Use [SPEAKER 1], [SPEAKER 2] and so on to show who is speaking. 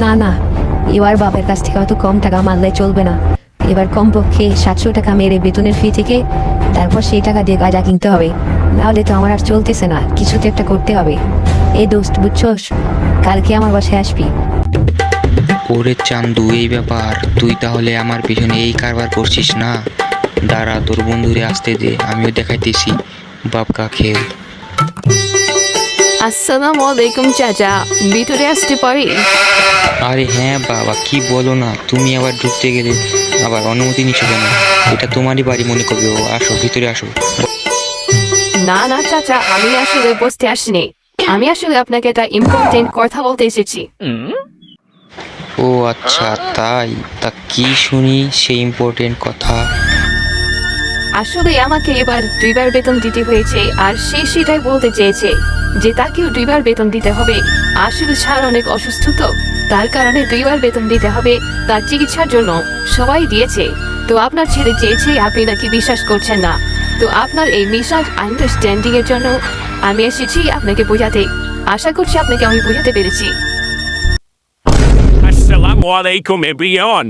[SPEAKER 1] না না, এবার বাপের কাছ থেকে হয়তো কম টাকা মারলে চলবে না। এবার কমপক্ষে 700 টাকা মেরে বেতনের ফি থেকে তারপর সেই টাকা দিয়ে গাঁজা কিনতে হবে, নাহলে তো আমার আর চলতেছে না, কিছু তো একটা করতে হবে। এই দোস্ত বুঝছস, কালকে আমার বাসায় আসবি।
[SPEAKER 2] ওরে চান্দু, এই ব্যাপার? তুই তাহলে আমার পিছনে এই কারবার করছিস না? দাঁড়া, তোর বন্ধুরে আসতে দে, আমিও দেখাইতেছি বাপকা খেল।
[SPEAKER 3] আসসালামু আলাইকুম চাচা, ভিতরে আসতে পারি?
[SPEAKER 2] আরে হ্যাঁ বাবা, কি বলো না, তুমি আবার ঢুকতে গেলে আবার অনুমতি নিচ্ছ কেন? এটা তোমারই বাড়ি মনে করবে ও। আসো, ভিতরে আসো।
[SPEAKER 3] না না চাচা, আমি আসলে বসতে আসিনি, আমি আসলে আপনাকে একটা ইম্পর্টেন্ট কথা বলতে এসেছি।
[SPEAKER 2] ও আচ্ছা তাই, তা কি শুনি সেই ইম্পর্টেন্ট কথা?
[SPEAKER 3] আসলে আমাকে এবার 2বার বেতন দিতে হয়েছে, আর সে সেটাই বলতে চেয়েছে যে তাকেও 2বার বেতন দিতে হবে। আসলে স্যার অনেক অসুস্থ, তো তার কারণে 2বার বেতন দিতে হবে তার চিকিৎসার জন্য। সবাই দিয়েছে, তো আপনার ছেলে চেয়েছে, আপনি নাকি বিশ্বাস করছেন না। তো আপনার এই মিস আন্ডারস্ট্যান্ডিং এর জন্য আমি এসেছি আপনাকে বোঝাতে। আশা করছি আপনাকে আমি বোঝাতে পেরেছি।
[SPEAKER 4] Assalamu alaikum everyone.